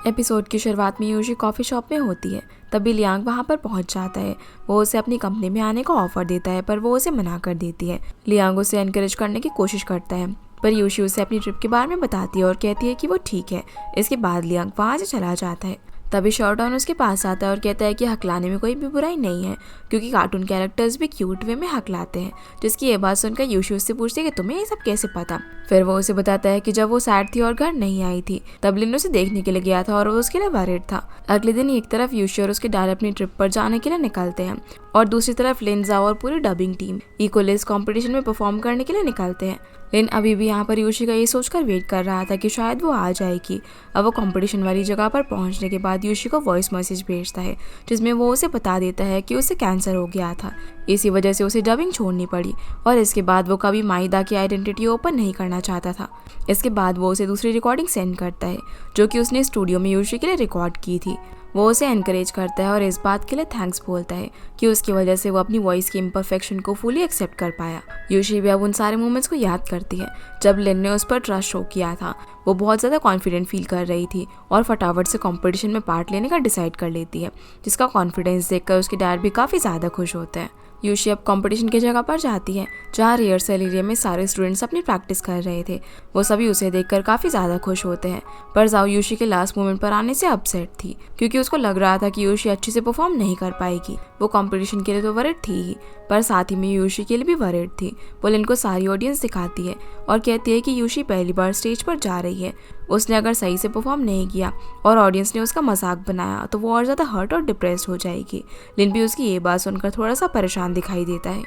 Episode की शुरुआत में यूशी कॉफ़ी शॉप में होती है। तभी लियांग वहाँ पर पहुँच जाता है। वो उसे अपनी कंपनी में आने का ऑफर देता है पर वो उसे मना कर देती है। लियांग उसे एनकरेज करने की कोशिश करता है पर यूशी उसे अपनी ट्रिप के बारे में बताती है और कहती है कि वो ठीक है। इसके बाद लियांग वहाँ से चला जाता है। तभी शॉर्टॉन उसके पास आता है और कहता है कि हकलाने में कोई भी बुराई नहीं है क्योंकि कार्टून कैरेक्टर्स भी क्यूट वे में हकलाते हैं। जिसकी ये बात सुनकर यूशी उससे पूछती है कि तुम्हें ये सब कैसे पता। फिर वो उसे बताता है कि जब वो सैड थी और घर नहीं आई थी तब लिन उसे देखने के लिए गया था और वो उसके लिए वरीड था। अगले दिन एक तरफ यूशी और उसके डैड अपनी ट्रिप पर जाने के लिए निकलते हैं और दूसरी तरफ लिन, जाओ और पूरी डबिंग टीम इक्वलिस कंपटीशन में परफॉर्म करने के लिए निकलते हैं। लिन अभी भी यहाँ पर यूशी का ये सोचकर वेट कर रहा था कि शायद वो आ जाएगी। अब वो कंपटीशन वाली जगह पर पहुंचने के बाद यूशी को वॉइस मैसेज भेजता है जिसमें वो उसे बता देता है कि उसे कैंसर हो गया था। इसी वजह से उसे डबिंग छोड़नी पड़ी और इसके बाद वो कभी माइदा की आइडेंटिटी ओपन नहीं करना चाहता था। इसके बाद वो उसे दूसरी रिकॉर्डिंग सेंड करता है जो कि उसने स्टूडियो में यूशी के लिए रिकॉर्ड की थी। वो उसे एनकरेज करता है और इस बात के लिए थैंक्स बोलता है कि उसकी वजह से वो अपनी वॉइस की इम्परफेक्शन को फुली एक्सेप्ट कर पाया। यूशी भी अब उन सारे मोमेंट्स को याद करती है जब लिन ने उस पर ट्रस्ट शो किया था। वो बहुत ज़्यादा कॉन्फिडेंट फील कर रही थी और फटाफट से कंपटीशन में पार्ट लेने का डिसाइड कर लेती है, जिसका कॉन्फिडेंस देखकर उसके डैड भी काफ़ी ज़्यादा खुश होते हैं। यूशी अब कंपटीशन की जगह पर जाती है जहाँ रिहर्सल एरिया में सारे स्टूडेंट्स अपनी प्रैक्टिस कर रहे थे। वो सभी उसे देखकर काफ़ी ज़्यादा खुश होते हैं पर जाओ यूशी के लास्ट मोमेंट पर आने से अपसेट थी क्योंकि उसको लग रहा था कि यूशी अच्छे से परफॉर्म नहीं कर पाएगी। वो कंपटीशन के लिए तो वरीड थी ही पर साथ ही में यूशी के लिए भी वरीड थी। वो लिन को सारी ऑडियंस दिखाती है और कहती है कि यूशी पहली बार स्टेज पर जा रही है। उसने अगर सही से परफॉर्म नहीं किया और ऑडियंस ने उसका मजाक बनाया तो वो और ज़्यादा हर्ट और डिप्रेस्ड हो जाएगी। लिन भी उसकी ये बात सुनकर थोड़ा सा परेशान दिखाई देता है,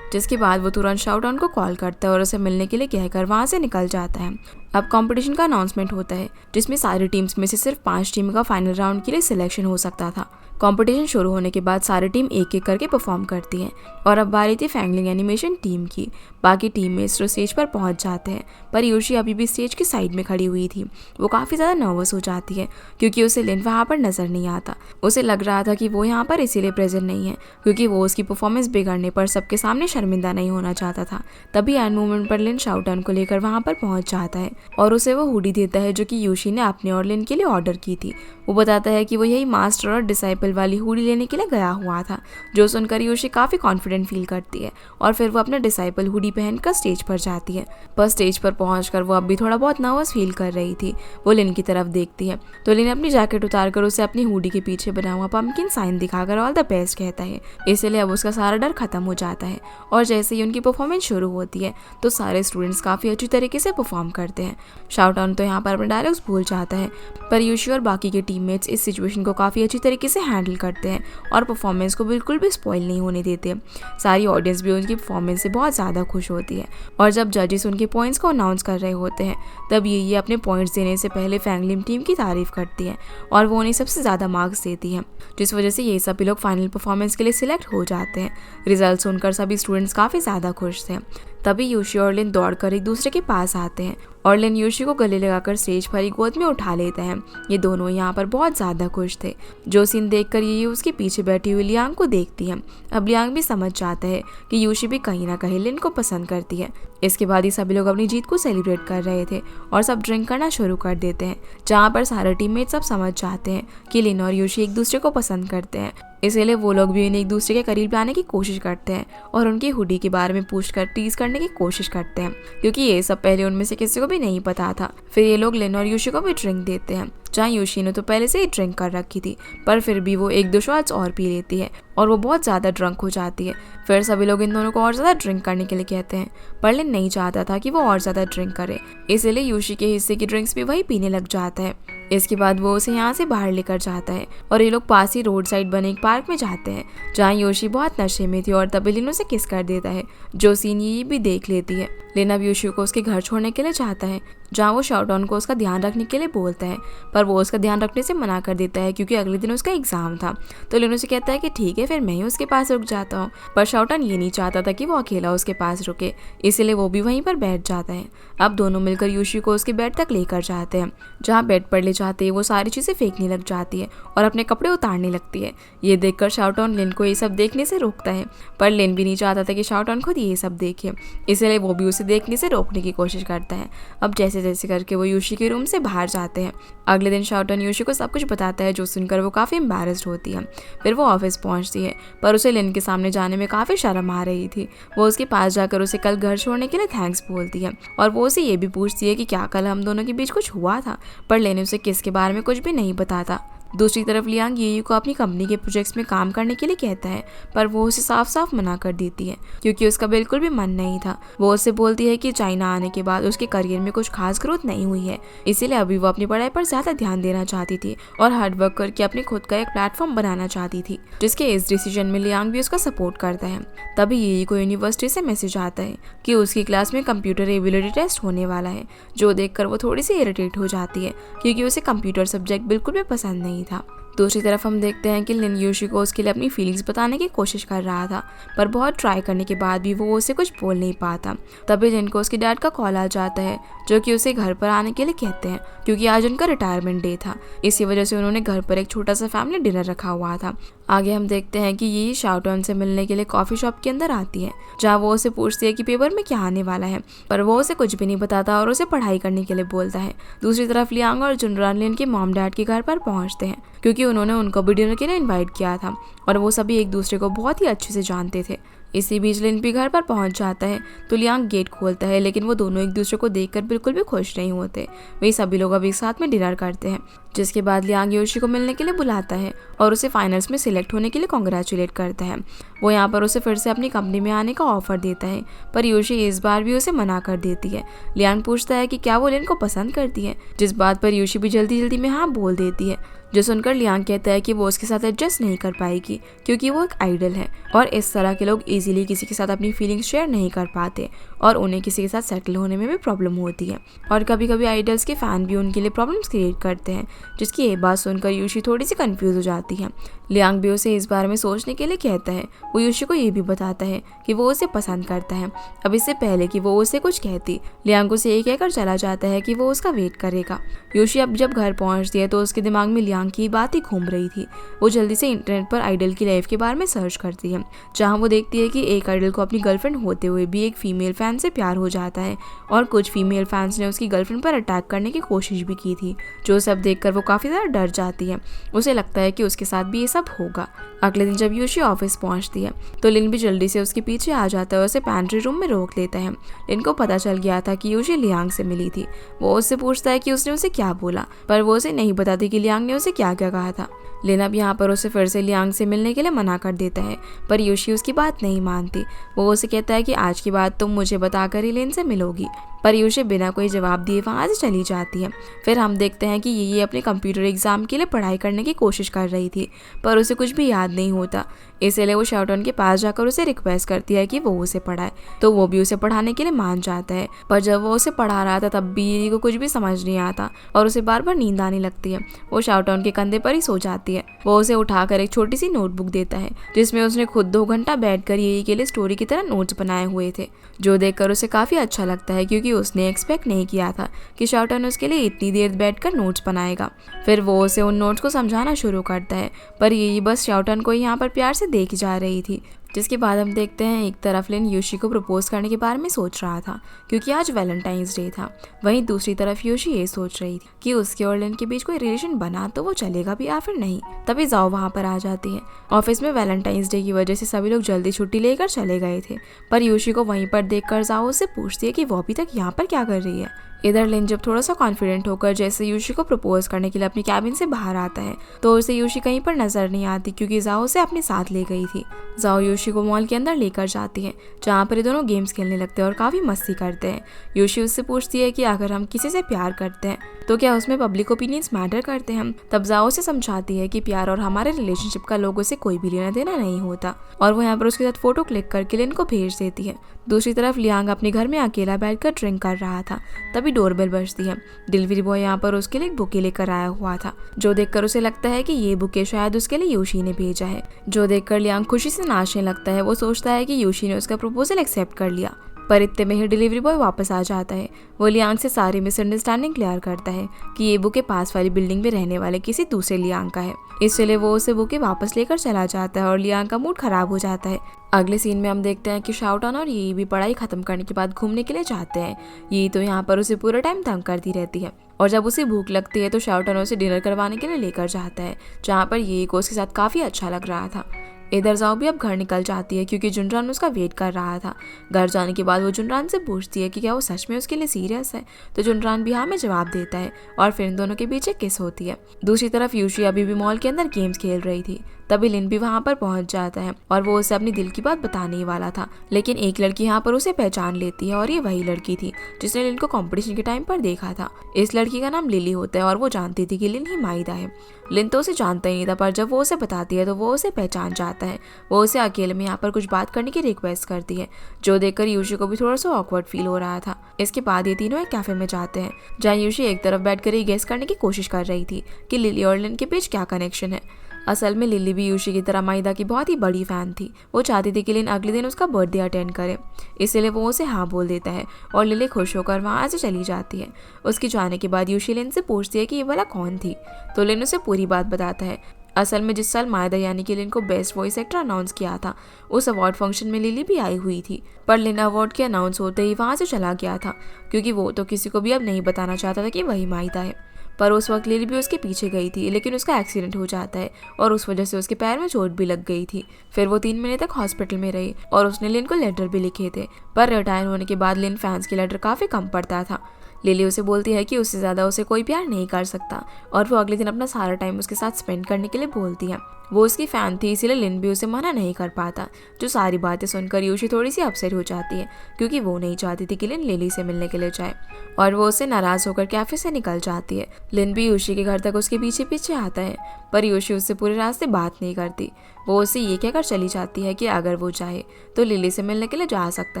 जिसके बाद वो तुरंत शाउटॉन को कॉल करता है और उसे मिलने के लिए कहकर वहाँ से निकल जाता है। अब कंपटीशन का अनाउंसमेंट होता है जिसमें सारी टीम्स में से सिर्फ 5 टीम का फाइनल राउंड के लिए सिलेक्शन हो सकता था। कंपटीशन शुरू होने के बाद सारी टीम एक एक करके परफॉर्म करती है और अब बारी थी फैंगलिंग एनिमेशन टीम की। बाकी टीममेट्स तो स्टेज पर पहुंच जाते हैं पर यूशी अभी भी स्टेज की साइड में खड़ी हुई थी। वो काफ़ी ज़्यादा नर्वस हो जाती है क्योंकि उसे लिन वहाँ पर नज़र नहीं आता। उसे लग रहा था कि वो यहाँ पर इसीलिए प्रेजेंट नहीं है क्योंकि वो उसकी परफॉर्मेंस बिगड़ने पर सबके सामने शर्मिंदा नहीं होना चाहता था। तभी एंड मोमेंट पर लिन शाउटॉन को लेकर वहाँ पर पहुँच जाता है और उसे वो हुडी देता है जो कि यूशी ने अपने और लिन के लिए ऑर्डर की थी। वो बताता है कि वो यही मास्टर और डिसाइपल वाली हुडी लेने के लिए गया हुआ था, जो सुनकर यूशी काफ़ी कॉन्फिडेंट फील करती है और फिर वो अपना डिसाइपल हुडी पहनकर स्टेज पर जाती है। पर स्टेज पर पहुंचकर वो अब भी थोड़ा बहुत नर्वस फील कर रही थी। वो लिन की तरफ देखती है तो लिन अपनी जैकेट उतारकर उसे अपनी हुडी के पीछे बना हुआ पंपकिन साइन दिखाकर ऑल द बेस्ट कहता है। इसलिए अब उसका सारा डर खत्म हो जाता है और जैसे ही उनकी परफॉर्मेंस शुरू होती है तो सारे स्टूडेंट्स काफ़ी अच्छी तरीके से परफॉर्म करते हैं। शाउटॉन तो यहाँ पर अपने डायलॉग्स भूल जाता है पर यूशी और बाकी के टीममेट्स इस सिचुएशन को काफ़ी अच्छी तरीके से हैंडल करते हैं और परफॉर्मेंस को बिल्कुल भी स्पॉइल नहीं होने देते। सारी ऑडियंस भी उनकी परफॉर्मेंस से बहुत ज़्यादा खुश होती है और जब जजेस उनके पॉइंट्स को अनाउंस कर रहे होते हैं तब ये अपने पॉइंट्स देने से पहले फैंगलिन टीम की तारीफ करती है और वो उन्हें सबसे ज़्यादा मार्क्स देती है, जिस वजह से ये सभी लोग फाइनल परफॉर्मेंस के लिए सिलेक्ट हो जाते हैं। रिजल्ट सुनकर सभी स्टूडेंट्स काफ़ी ज़्यादा खुश थे। तभी यूशी और लिन दौड़कर एक दूसरे के पास आते हैं और लिन यूशी को गले लगाकर स्टेज पर ही गोद में उठा लेते हैं। ये दोनों यहाँ पर बहुत ज़्यादा खुश थे। जो सीन देखकर ये उसके पीछे बैठी हुई लियांग को देखती है। अब लियांग भी समझ जाता है कि यूशी भी कहीं ना कहीं लिन को पसंद करती है। इसके बाद ही सभी लोग अपनी जीत को सेलिब्रेट कर रहे थे और सब ड्रिंक करना शुरू कर देते हैं, जहाँ पर सारे टीममेट सब समझ जाते हैं कि लिन और यूशी एक दूसरे को पसंद करते हैं। इसलिए वो लोग भी उन्हें एक दूसरे के करीब लाने की कोशिश करते हैं और उनकी हुडी के बारे में पूछकर टीज करने की कोशिश करते हैं क्योंकि ये सब पहले उनमें से किसी को भी नहीं पता था। फिर ये लोग लिन और यूशी को भी ड्रिंक देते हैं, जहाँ यूशी ने तो पहले से ही ड्रिंक कर रखी थी पर फिर भी वो 1-2 शॉट्स और पी लेती है और वो बहुत ज़्यादा ड्रंक हो जाती है। फिर सभी लोग इन दोनों को और ज़्यादा ड्रिंक करने के लिए कहते हैं पर लिन नहीं चाहता था कि वो और ज़्यादा ड्रिंक करे, इसलिए यूशी के हिस्से की ड्रिंक्स भी वही पीने लग जाता है। इसके बाद वो उसे यहाँ से बाहर लेकर जाता है और ये लोग पास ही रोड साइड बने एक पार्क में जाते हैं, जहाँ यूशी बहुत नशे में थी और तभी लिन उसे किस कर देता है, जो सीन ये भी देख लेती है। लिन अब यूशी को उसके घर छोड़ने के लिए चाहता है, जहाँ वो शाउटॉन को उसका ध्यान रखने के लिए बोलता है पर वो उसका ध्यान रखने से मना कर देता है क्योंकि अगले दिन उसका एग्जाम था। तो लिन उसे कहता है कि ठीक है फिर मैं ही उसके पास रुक जाता हूँ, पर शाउटॉन ये नहीं चाहता था कि वो अकेला उसके पास रुके, इसलिए वो भी वहीं पर बैठ जाता है। अब दोनों मिलकर यूशी को उसके बेड तक लेकर जाते हैं, जहाँ बेड पर ले जाते ही वो सारी चीज़ें फेंकने लग जाती है और अपने कपड़े उतारने लगती है। ये देखकर शाउटॉन लिन को ये सब देखने से रोकता है पर लिन भी नहीं चाहता था कि शाउटॉन खुद ये सब देखे, इसलिए वो भी उसे देखने से रोकने की कोशिश करता है। अब जैसे जैसे जैसे करके वो यूशी के रूम से बाहर जाते हैं। अगले दिन शाओटन यूशी को सब कुछ बताता है, जो सुनकर वो काफ़ी एम्बैरेस्ड होती है। फिर वो ऑफिस पहुंचती है, पर उसे लिन के सामने जाने में काफ़ी शर्म आ रही थी। वो उसके पास जाकर उसे कल घर छोड़ने के लिए थैंक्स बोलती है और वो उसे ये भी पूछती है कि क्या कल हम दोनों के बीच कुछ हुआ था, पर लिन उसे किसके बारे में कुछ भी नहीं बताता। दूसरी तरफ लियांग ये को अपनी कंपनी के प्रोजेक्ट्स में काम करने के लिए कहता है, पर वो उसे साफ साफ मना कर देती है क्योंकि उसका बिल्कुल भी मन नहीं था। वो उससे बोलती है कि चाइना आने के बाद उसके करियर में कुछ खास ग्रोथ नहीं हुई है, इसीलिए अभी वो अपनी पढ़ाई पर ज्यादा ध्यान देना चाहती थी और हार्ड वर्क करके अपने खुद का एक प्लेटफॉर्म बनाना चाहती थी, जिसके इस डिसीजन में लियांग भी उसका सपोर्ट करता है। तभी ये को यूनिवर्सिटी से मैसेज आता है कि उसकी क्लास में कंप्यूटर एबिलिटी टेस्ट होने वाला है, जो देखकर वो थोड़ी सी इरिटेट हो जाती है क्योंकि उसे कंप्यूटर सब्जेक्ट बिल्कुल भी पसंद नहीं था। दूसरी तरफ हम देखते हैं कि लिन यूशी को उसके लिए अपनी फीलिंग्स बताने की कोशिश कर रहा था, पर बहुत ट्राई करने के बाद भी वो उसे कुछ बोल नहीं पाता। तभी लिन को उसके डैड का कॉल आ जाता है, जो कि उसे घर पर आने के लिए कहते हैं क्योंकि आज उनका रिटायरमेंट डे था। इसी वजह से उन्होंने घर पर एक छोटा सा फैमिली डिनर रखा हुआ था। आगे हम देखते हैं कि ये शाओटन से मिलने के लिए कॉफी शॉप के अंदर आती है, जहाँ वो उसे पूछती है कि पेपर में क्या आने वाला है, पर वो उसे कुछ भी नहीं बताता और उसे पढ़ाई करने के लिए बोलता है। दूसरी तरफ लियांग और जुनरान लिन के मॉम डैड के घर पर पहुंचते हैं क्योंकि उन्होंने उनको भी डिनर के लिए इन्वाइट किया था और वो सभी एक दूसरे को बहुत ही अच्छे से जानते थे। इसी बीच लिन भी घर पर पहुंच जाता है तो लियांग गेट खोलता है, लेकिन वो दोनों एक दूसरे को देखकर बिल्कुल भी खुश नहीं होते। वही सभी लोग अब एक साथ में डिनर करते हैं, जिसके बाद लियांग योशी को मिलने के लिए बुलाता है और उसे फाइनल्स में सिलेक्ट होने के लिए कॉन्ग्रेचुलेट करता है। वो यहाँ पर उसे फिर से अपनी कंपनी में आने का ऑफर देता है, पर योशी इस बार भी उसे मना कर देती है। लियांग पूछता है कि क्या वो लिन को पसंद करती है, जिस बात पर योशी भी जल्दी जल्दी में हाँ बोल देती है, जो सुनकर लियांग कहता है कि वो उसके साथ एडजस्ट नहीं कर पाएगी क्योंकि वो एक आइडल है और इस तरह के लोग इजीली किसी के साथ अपनी फीलिंग्स शेयर नहीं कर पाते और उन्हें किसी के साथ सेटल होने में भी प्रॉब्लम होती है। और कभी कभी आइडल्स के फैन भी उनके लिए प्रॉब्लम्स क्रिएट करते हैं, जिसकी ये बात सुनकर यूशी थोड़ी सी कंफ्यूज हो जाती है। लियांग भी उसे इस बारे में सोचने के लिए कहता है। वो यूशी को ये भी बताता है कि वो उसे पसंद करता है। अब इससे पहले कि वो उसे कुछ कहती, लियांग उसे ये कहकर चला जाता है कि वो उसका वेट करेगा। यूशी अब जब घर पहुंचती है तो उसके दिमाग में लियांग की बात ही घूम रही थी। वो जल्दी से इंटरनेट पर आइडल की लाइफ के बारे में सर्च करती है, जहाँ वो देखती है कि एक आइडल को अपनी गर्लफ्रेंड होते हुए भी एक फीमेल फैन से प्यार हो जाता है और कुछ फीमेल फैंस ने उसकी गर्लफ्रेंड पर अटैक करने की कोशिश भी की थी, जो सब देखकर वो काफ़ी ज़्यादा डर जाती है। उसे लगता है कि उसके साथ भी ये सब होगा। अगले दिन जब यूशी ऑफिस पहुंचती है तो लिन भी जल्दी से उसके पीछे आ जाता है और उसे पैंट्री रूम में रोक लेता है। लिन को पता चल गया था कि यूशी लियांग से मिली थी। वो उससे पूछता है कि उसने उसे क्या बोला, पर वो उसे नहीं बताती कि लियांग ने उसे क्या क्या कहा था। लिन अब यहाँ पर उसे फिर से लियांग से मिलने के लिए मना कर देता है, पर यूशी उसकी बात नहीं मानती। वो उसे कहता है कि आज के बाद तुम मुझे बताकर ही लिन से मिलोगी, पर यूशी बिना कोई जवाब दिए वहाँ से चली जाती है। फिर हम देखते हैं कि ये अपने कंप्यूटर एग्जाम के लिए पढ़ाई करने की कोशिश कर रही थी, पर उसे कुछ भी याद नहीं होता। इसलिए वो शाओटन के पास जाकर उसे रिक्वेस्ट करती है कि वो उसे पढ़ाए, तो वो भी उसे पढ़ाने के लिए मान जाता है। पर जब वो उसे पढ़ा रहा था तब भी ये को कुछ भी समझ नहीं आता और उसे बार बार नींद आने लगती है। वो शाओटन के कंधे पर ही सो जाती है। वो उसे उठाकर एक छोटी सी नोटबुक देता है, जिसमें उसने खुद 2 घंटा बैठकर ये के लिए स्टोरी की तरह नोट्स बनाए हुए थे, जो देखकर उसे काफ़ी अच्छा लगता है क्योंकि उसने एक्सपेक्ट नहीं किया था कि शाओटन उसके लिए इतनी देर बैठकर नोट्स बनाएगा। फिर वो उसे उन नोट्स को समझाना शुरू करता है, पर ये बस शाओटन को यहाँ पर प्यार से देख जा रही थी। जिसके बाद हम देखते हैं एक तरफ लिन यूशी को प्रपोज करने के बारे में सोच रहा था क्योंकि आज वैलेंटाइंस डे था। वहीं दूसरी तरफ यूशी ये सोच रही थी कि उसके और लिन के बीच कोई रिलेशन बना तो वो चलेगा भी या फिर नहीं। तभी जाओ वहाँ पर आ जाती है। ऑफिस में वैलेंटाइंस डे की वजह से सभी लोग जल्दी छुट्टी लेकर चले गए थे, पर यूशी को वहीं पर देखकर जाओ उससे पूछती है कि वो अभी तक यहाँ पर क्या कर रही है। इधर लिन जब थोड़ा सा कॉन्फिडेंट होकर जैसे यूशी को प्रपोज करने के लिए अपनी कैबिन से बाहर आता है तो उसे यूशी कहीं पर नजर नहीं आती क्योंकि जाओ उसे अपने साथ ले गई थी। जाओ यूशी को मॉल के अंदर लेकर जाती है, जहाँ पर ये दोनों गेम्स खेलने लगते हैं और काफी मस्ती करते हैं। यूशी उससे पूछती है कि अगर हम किसी से प्यार करते हैं तो क्या उसमें पब्लिक ओपिनियंस मैटर करते हैं। तब जाओ से समझाती है कि प्यार और हमारे रिलेशनशिप का लोगों से कोई भी लेना देना नहीं होता, और वो यहाँ पर उसके साथ फोटो क्लिक करके लिन को भेज देती है। दूसरी तरफ लियांग अपने घर में अकेला बैठकर ड्रिंक कर रहा था। तभी डोरबेल बजती है। डिलीवरी बॉय यहाँ पर उसके लिए एक बुके लेकर आया हुआ था, जो देखकर उसे लगता है कि ये बुके शायद उसके लिए यूशी ने भेजा है, जो देखकर लियांग खुशी से नाचने लगता है। वो सोचता है कि यूशी ने उसका प्रपोजल एक्सेप्ट कर लिया, पर इतने में ही डिलीवरी बॉय वापस आ जाता है। वो लियांग से सारी मिसअंडरस्टैंडिंग क्लियर करता है कि ये बुके पास वाली बिल्डिंग में रहने वाले किसी दूसरे लियांग का है। इसलिए वो उसे बुके वापस लेकर चला जाता है और लियांग का मूड खराब हो जाता है। अगले सीन में हम देखते हैं कि शाओटान और ये भी पढ़ाई खत्म करने के बाद घूमने के लिए जाते हैं। ये तो यहाँ पर उसे पूरा टाइम तंग करती रहती है और जब उसे भूख लगती है तो शाओटान उसे डिनर करवाने के लिए लेकर जाता है, जहाँ पर ये को उसके साथ काफी अच्छा लग रहा था। इधर जाओ भी अब घर निकल जाती है क्योंकि जुनरान उसका वेट कर रहा था। घर जाने के बाद वो जुनरान से पूछती है कि क्या वो सच में उसके लिए सीरियस है, तो जुनरान भी हाँ में जवाब देता है और फिर इन दोनों के बीच एक किस होती है। दूसरी तरफ यूशी अभी भी मॉल के अंदर गेम्स खेल रही थी। तभी लिन भी वहाँ पर पहुंच जाता है और वो उसे अपनी दिल की बात बताने ही वाला था, लेकिन एक लड़की यहाँ पर उसे पहचान लेती है और ये वही लड़की थी जिसने लिन को कंपटीशन के टाइम पर देखा था। इस लड़की का नाम लिली होता है और वो जानती थी कि लिन ही माइदा है। लिन तो उसे जानता ही नहीं था, पर जब वो उसे बताती है तो वो उसे पहचान जाता है। वो उसे अकेले में यहाँ पर कुछ बात करने की रिक्वेस्ट करती है, जो देखकर यूशी को भी थोड़ा सा ऑकवर्ड फील हो रहा था। इसके बाद ये तीनों एक कैफे में जाते हैं, जहाँ यूशी एक तरफ बैठकर ये गेस करने की कोशिश कर रही थी कि लिली और लिन के बीच क्या कनेक्शन है। असल में लिली भी यूशी की तरह माइदा की बहुत ही बड़ी फैन थी। वो चाहती थी कि लिन अगले दिन उसका बर्थडे अटेंड करे, इसलिए वो उसे हाँ बोल देता है और लिली खुश होकर वहाँ से चली जाती है। उसके जाने के बाद यूशी लिन से पूछती है कि ये वाला कौन थी, तो लिन उसे पूरी बात बताता है। असल में जिस साल माइदा यानी कि लिन को बेस्ट वॉइस एक्टर अनाउंस किया था, उस अवार्ड फंक्शन में लिली भी आई हुई थी, पर लिन अवार्ड के अनाउंस होते ही वहाँ से चला गया था क्योंकि वो तो किसी को भी अब नहीं बताना चाहता था कि वही माइदा है। पर उस वक्त लिली भी उसके पीछे गई थी, लेकिन उसका एक्सीडेंट हो जाता है और उस वजह से उसके पैर में चोट भी लग गई थी। फिर वो 3 महीने तक हॉस्पिटल में रही और उसने लिन को लेटर भी लिखे थे, पर रिटायर होने के बाद लिन फैंस के लेटर काफ़ी कम पढ़ता था। लिली उसे बोलती है कि उससे ज़्यादा उसे कोई प्यार नहीं कर सकता और वो अगले दिन अपना सारा टाइम उसके साथ स्पेंड करने के लिए बोलती है। वो उसकी फ़ैन थी, इसीलिए लिन भी उसे मना नहीं कर पाता। जो सारी बातें सुनकर यूशी थोड़ी सी अपसेट हो जाती है क्योंकि वो नहीं चाहती थी कि लिन लिली से मिलने के लिए जाए और वो उससे नाराज़ होकर कैफ़े से निकल जाती है। लिन भी यूशी के घर तक उसके पीछे पीछे आता है, पर यूशी उससे पूरे रास्ते बात नहीं करती। वो उससे ये कहकर चली जाती है कि अगर वो चाहे तो लिली से मिलने के लिए जा सकता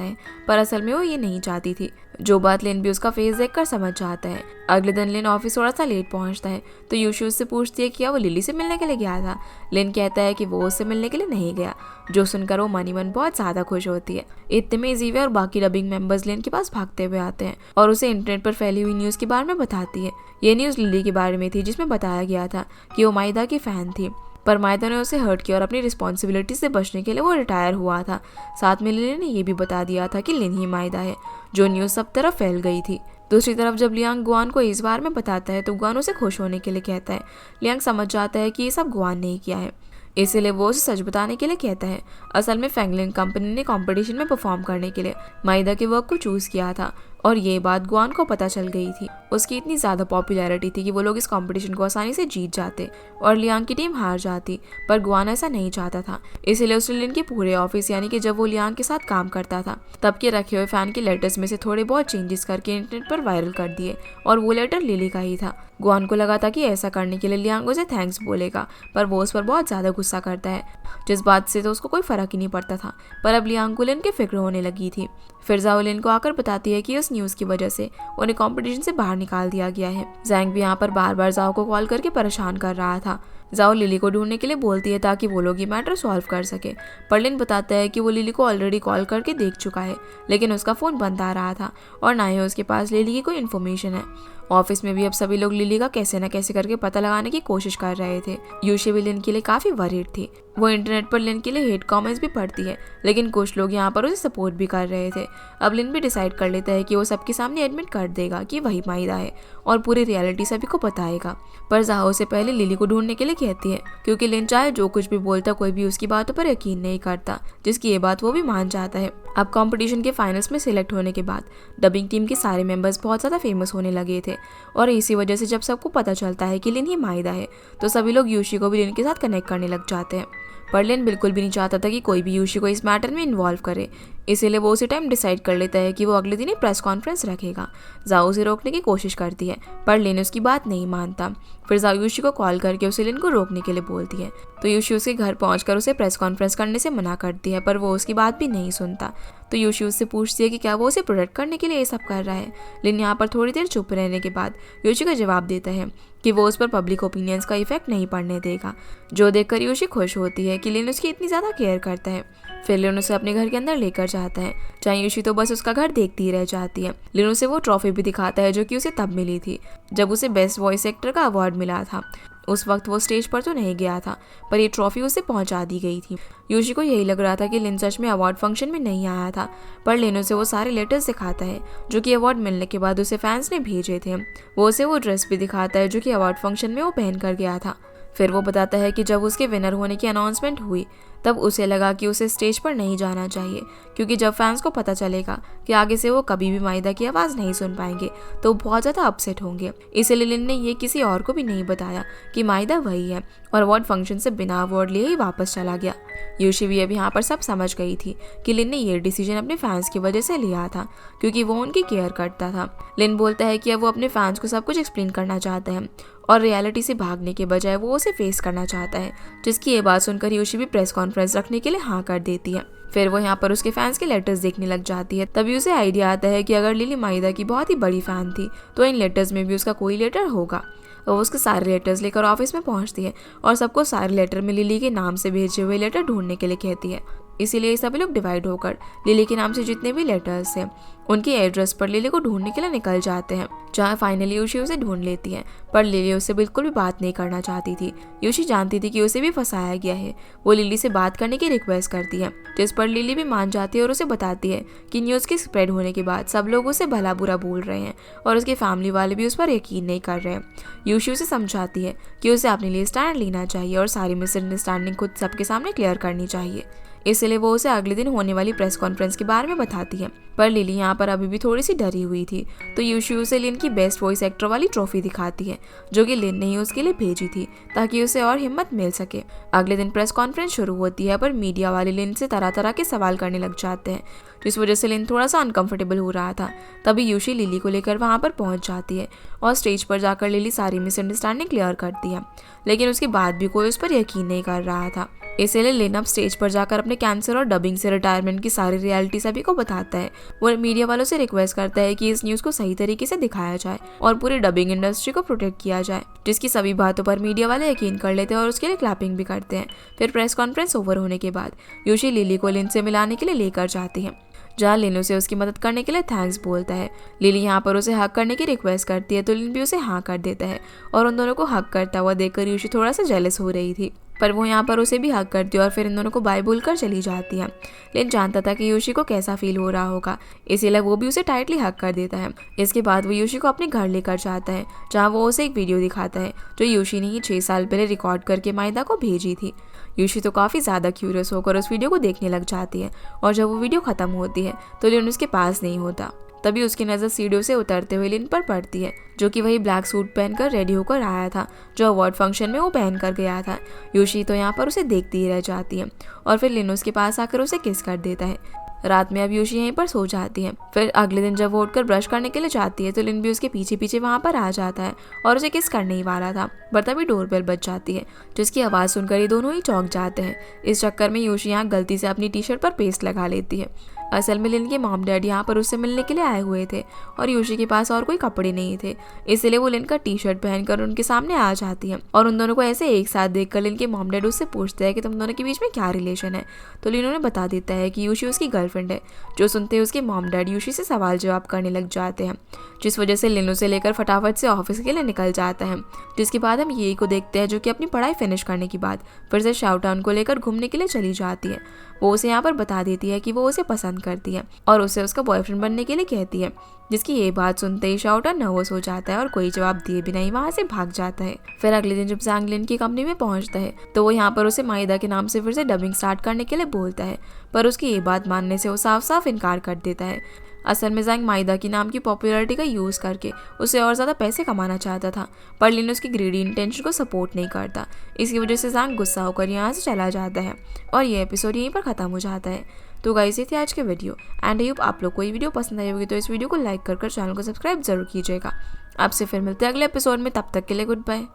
है, पर असल में वो ये नहीं चाहती थी। जो बात लिन भी उसका फेस देखकर समझ जाता है। अगले दिन लिन ऑफिस थोड़ा सा लेट पहुंचता है, तो यूशी उससे पूछती है कि क्या वो लिली से मिलने के लिए गया था। लिन कहता है कि वो उससे मिलने के लिए नहीं गया, जो सुनकर वो मनी मन बहुत ज़्यादा खुश होती है। इतने में जीवे और बाकी डबिंग मेंबर्स लिन के पास भागते हुए आते हैं और उसे इंटरनेट पर फैली हुई न्यूज़ के बारे में बताती है। ये न्यूज़ लिली के बारे में थी, जिसमें बताया गया था कि वो माइदा की फ़ैन थी, पर माइदा ने उसे हर्ट किया और अपनी रिस्पॉन्सिबिलिटी से बचने के लिए वो रिटायर हुआ था। साथ में लिली ने ये भी बता दिया था कि लिन ही माइदा है, जो न्यूज़ सब तरफ फैल गई थी। दूसरी तरफ जब लियांग गुआन को इस बार में बताता है तो गुआन उसे खुश होने के लिए कहता है। लियांग समझ जाता है कि ये सब गुआन ने किया है, इसीलिए वो उसे सच बताने के लिए कहता है। असल में फैंगलिन कंपनी ने कंपटीशन में परफॉर्म करने के लिए माइदा के वर्क को चूज़ किया था और ये बात गुआन को पता चल गई थी। उसकी इतनी ज़्यादा पॉपुलैरिटी थी कि वो लोग इस कंपटीशन को आसानी से जीत जाते और लियांग की टीम हार जाती, पर गुआन ऐसा नहीं चाहता था। इसीलिए उसने लिन के पूरे ऑफिस यानी कि जब वो लियांग के साथ काम करता था तब के रखे हुए फैन के लेटर्स में से थोड़े बहुत चेंजेस करके इंटरनेट पर वायरल कर दिए और वो लेटर लिली का ही था। गुआन को लगा था कि ऐसा करने के लिए लियांग उसे थैंक्स बोलेगा, पर वो उस पर बहुत ज़्यादा गुस्सा करता है, जिस बात से तो उसको कोई फ़र्क ही नहीं पड़ता था। पर अब लियांग को लिन की फिक्र होने लगी थी। फिर जाओ लिन को आकर बताती है कि उस न्यूज़ की वजह से उन्हें कंपटीशन से बाहर निकाल दिया गया है। जैंग भी यहाँ पर बार बार जाओ को कॉल करके परेशान कर रहा था। जाओ लिली को ढूंढने के लिए बोलती है ताकि वो लोग ये मैटर सॉल्व कर सके, पर लिन बताता है कि वो लिली को ऑलरेडी कॉल करके देख चुका है, लेकिन उसका फ़ोन बंद आ रहा था और ना ही उसके पास लिली की कोई इन्फॉर्मेशन है। ऑफिस में भी अब सभी लोग लिली का कैसे न कैसे करके पता लगाने की कोशिश कर रहे थे। यूशी भी लिन के लिए काफ़ी वरीड थी। वो इंटरनेट पर लिन के लिए हेट कमेंट्स भी पढ़ती है, लेकिन कुछ लोग यहाँ पर उसे सपोर्ट भी कर रहे थे। अब लिन भी डिसाइड कर लेता है कि वो सबके सामने एडमिट कर देगा कि वही माइदा है और पूरी रियलिटी सभी को बताएगा। पर जाहो से पहले लिली को ढूंढने के लिए कहती है, क्योंकि लिन चाहे जो कुछ भी बोलता कोई भी उसकी बातों पर यकीन नहीं करता, जिसकी ये बात वो भी मान जाता है। अब कंपटीशन के फाइनल्स में सिलेक्ट होने के बाद डबिंग टीम के सारे मेंबर्स बहुत ज़्यादा फेमस होने लगे थे और इसी वजह से जब सबको पता चलता है कि लिन ही माइदा है तो सभी लोग यूशी को भी लिन के साथ कनेक्ट करने लग जाते हैं। पर लिन बिल्कुल भी नहीं चाहता था कि कोई भी यूशी को इस मैटर में इन्वॉल्व करे, इसीलिए वो उसी टाइम डिसाइड कर लेता है कि वो अगले दिन ही प्रेस कॉन्फ्रेंस रखेगा। जाओ उसे रोकने की कोशिश करती है, पर लिन उसकी बात नहीं मानता। फिर जाओ यूशी को कॉल करके उसे लिन को रोकने के लिए बोलती है, तो यूशी उसके घर पहुंचकर उसे प्रेस कॉन्फ्रेंस करने से मना करती है, पर वो उसकी बात भी नहीं सुनता। तो यूशी उससे पूछती है कि क्या वो उसे प्रोटेक्ट करने के लिए ये सब कर रहा है। लिन यहाँ पर थोड़ी देर चुप रहने के बाद यूशी का जवाब देता है कि वो उस पर पब्लिक ओपिनियंस का इफेक्ट नहीं पड़ने देगा, जो देखकर यूशी खुश होती है कि लिन उसकी इतनी ज़्यादा केयर करता है। फिर लिन उसे अपने घर के अंदर लेकर जाता है, जहाँ यूशी तो बस उसका घर देखती ही रह जाती है। लिन उसे वो ट्रॉफी भी दिखाता है जो कि उसे तब मिली थी जब उसे बेस्ट वॉइस एक्टर का अवार्ड मिला था। उस वक्त वो स्टेज पर तो नहीं गया था, पर ये ट्रॉफी उसे पहुंचा दी गई थी। यूशी को यही लग रहा था कि लिन सच में अवार्ड फंक्शन में नहीं आया था, पर लिन उसे वो सारे लेटर्स दिखाता है जो कि अवार्ड मिलने के बाद उसे फैंस ने भेजे थे। वो उसे वो ड्रेस भी दिखाता है जो कि अवार्ड फंक्शन में वो पहन कर गया था। फिर वो बताता है कि जब उसके विनर होने की अनाउंसमेंट हुई तब उसे लगा कि उसे स्टेज पर नहीं जाना चाहिए, क्योंकि जब फैंस को पता चलेगा कि आगे से वो कभी भी माइदा की आवाज़ नहीं सुन पाएंगे तो बहुत ज़्यादा अपसेट होंगे। इसलिए लिन ने ये किसी और को भी नहीं बताया कि माइदा वही है, और अवार्ड फंक्शन से बिना अवार्ड लिए ही वापस चला गया। यूशी भी अब यहाँ पर सब समझ गई थी कि लिन ने ये डिसीजन अपने फैंस की वजह से लिया था, क्योंकि वो उनकी केयर करता था। लिन बोलता है कि अब वो अपने फैंस को सब कुछ एक्सप्लेन करना चाहता है और रियलिटी से भागने के बजाय वो उसे फेस करना चाहता है, जिसकी ये बात सुनकर यूशी भी प्रेस कॉन्फ्रेंस रखने के लिए हाँ कर देती है। फिर वो यहाँ पर उसके फैंस के लेटर्स देखने लग जाती है। तभी उसे आइडिया आता है कि अगर लिली माइदा की बहुत ही बड़ी फैन थी तो इन लेटर्स में भी उसका कोई लेटर होगा। वो उसके सारे लेटर्स लेकर ऑफिस में पहुंचती है और सबको सारे लेटर में लिली के नाम से भेजे हुए लेटर ढूंढने के लिए कहती है। इसीलिए सभी लोग डिवाइड होकर लिली के नाम से जितने भी लेटर्स हैं उनकी एड्रेस पर लिली को ढूंढने के लिए निकल जाते हैं, जहाँ फाइनली यूशी उसे ढूंढ लेती है। पर लिली उससे बिल्कुल भी बात नहीं करना चाहती थी। यूशी जानती थी कि उसे भी फंसाया गया है। वो लिली से बात करने की रिक्वेस्ट करती है, जिस पर लिली भी मान जाती है और उसे बताती है कि न्यूज़ के स्प्रेड होने के बाद सब लोग उसे भला बुरा बोल रहे हैं और उसकी फैमिली वाले भी उस पर यकीन नहीं कर रहे हैं। यूशी उसे समझाती है कि उसे अपने लिए स्टैंड लेना चाहिए और सारी मिसअंडरस्टैंडिंग खुद सबके सामने क्लियर करनी चाहिए। इसलिए वो उसे अगले दिन होने वाली प्रेस कॉन्फ्रेंस के बारे में बताती है। पर लिली यहाँ पर अभी भी थोड़ी सी डरी हुई थी, तो यूशी उसे लिन की बेस्ट वॉइस एक्टर वाली ट्रॉफी दिखाती है जो कि लिन ने ही उसके लिए भेजी थी ताकि उसे और हिम्मत मिल सके। अगले दिन प्रेस कॉन्फ्रेंस शुरू होती है, पर मीडिया वाले लिन से तरह तरह के सवाल करने लग जाते हैं, जिस वजह से लिन थोड़ा सा अनकंफर्टेबल हो रहा था। तभी यूशी लिली को लेकर वहाँ पर पहुँच जाती है और स्टेज पर जाकर लिली सारी मिसअंडरस्टैंडिंग क्लियर करती है, लेकिन उसके बाद भी कोई उस पर यकीन नहीं कर रहा था। इसलिए लिन अब स्टेज पर जाकर अपने कैंसर और डबिंग से रिटायरमेंट की सारी रियलिटी सभी को बताता है। वो मीडिया वालों से रिक्वेस्ट करता है कि इस न्यूज़ को सही तरीके से दिखाया जाए और पूरी डबिंग इंडस्ट्री को प्रोटेक्ट किया जाए, जिसकी सभी बातों पर मीडिया वाले यकीन कर लेते हैं और उसके लिए क्लैपिंग भी करते हैं। फिर प्रेस कॉन्फ्रेंस ओवर होने के बाद यूशी लिली को लिन से मिलाने के लिए लेकर जाती है, जहाँ लिन उसे उसकी मदद करने के लिए थैंक्स बोलता है। लिली यहाँ पर उसे हक करने की रिक्वेस्ट करती है, तो लिन भी उसे हाँ कर देता है और उन दोनों को हक करता हुआ देखकर यूशी थोड़ा सा जेलस हो रही थी, पर वो यहाँ पर उसे भी हक करती है और फिर इन दोनों को बाय बोलकर चली जाती है। लिन जानता था कि यूशी को कैसा फील हो रहा होगा, इसीलिए वो भी उसे टाइटली हक कर देता है। इसके बाद वो यूशी को अपने घर लेकर जाता है, जहाँ वो उसे एक वीडियो दिखाता है जो यूशी ने ही 6 साल पहले रिकॉर्ड करके माइदा को भेजी थी। यूशी तो काफ़ी ज़्यादा क्यूरियस होकर उस वीडियो को देखने लग जाती है, और जब वो वीडियो ख़त्म होती है तो लिन उसके पास नहीं होता। तभी उसकी नज़र सीढ़ियों से उतरते हुए लिन पर पड़ती है, जो कि वही ब्लैक सूट पहनकर रेडी होकर आया था जो अवार्ड फंक्शन में वो पहन कर गया था। यूशी तो यहाँ पर उसे देखती ही रह जाती है और फिर लिन उसके पास आकर उसे किस कर देता है। रात में अब यूशी यहीं पर सो जाती है। फिर अगले दिन जब वो उठकर ब्रश करने के लिए जाती है तो लिन भी उसके पीछे पीछे वहाँ पर आ जाता है और उसे किस करने ही वाला था, पर तभी डोरबेल बज जाती है, जिसकी आवाज़ सुनकर ये दोनों ही चौंक जाते हैं। इस चक्कर में यूशी यहाँ गलती से अपनी टी शर्ट पर पेस्ट लगा लेती है। असल में लिन के मॉम डैड यहाँ पर उससे मिलने के लिए आए हुए थे और यूशी के पास और कोई कपड़े नहीं थे, इसलिए वो लिन का टी शर्ट पहनकर उनके सामने आ जाती है और उन दोनों को ऐसे एक साथ देखकर लिन के मॉम डैड उससे पूछते हैं कि तुम दोनों के बीच में क्या रिलेशन है। तो लिन उन्हें बता देता है कि यूशी उसकी गर्लफ्रेंड है, जो सुनते ही उसके मॉम डैड यूशी से सवाल जवाब करने लग जाते हैं, जिस वजह से लिन उसे लेकर फटाफट से ऑफिस के लिए निकल जाता है। जिसके बाद हम ये को देखते हैं जो कि अपनी पढ़ाई फिनिश करने के बाद फिर से शाउटाउन को लेकर घूमने के लिए चली जाती है। वो उसे यहाँ पर बता देती है कि वो उसे पसंद करती है और उसे उसका बॉयफ्रेंड बनने के लिए कहती है, जिसकी ये बात सुनते ही शाउटाउन नर्वस हो जाता है और कोई जवाब दिए बिना ही वहाँ से भाग जाता है। फिर अगले दिन जब ज़ैंग लिन की कंपनी में पहुँचता है तो वो यहाँ पर उसे माइदा के नाम से फिर से डबिंग स्टार्ट करने के लिए बोलता है, पर उसकी ये बात मानने से वो साफ साफ इनकार कर देता है। असल में ज़ैंग माइदा की नाम की पॉपुलैरिटी का यूज़ करके उसे और ज़्यादा पैसे कमाना चाहता था, पर लिन उसकी ग्रीडी इंटेंशन को सपोर्ट नहीं करता। इसकी वजह से ज़ैंग गुस्सा होकर यहाँ से चला जाता है और ये एपिसोड यहीं पर ख़त्म हो जाता है। तो गाइस ये थी आज के वीडियो एंड आई होप आप लोग को ये वीडियो पसंद आई होगी, तो इस वीडियो को लाइक कर चैनल को सब्सक्राइब जरूर कीजिएगा। आपसे फिर मिलते हैं अगले एपिसोड में, तब तक के लिए गुड बाय।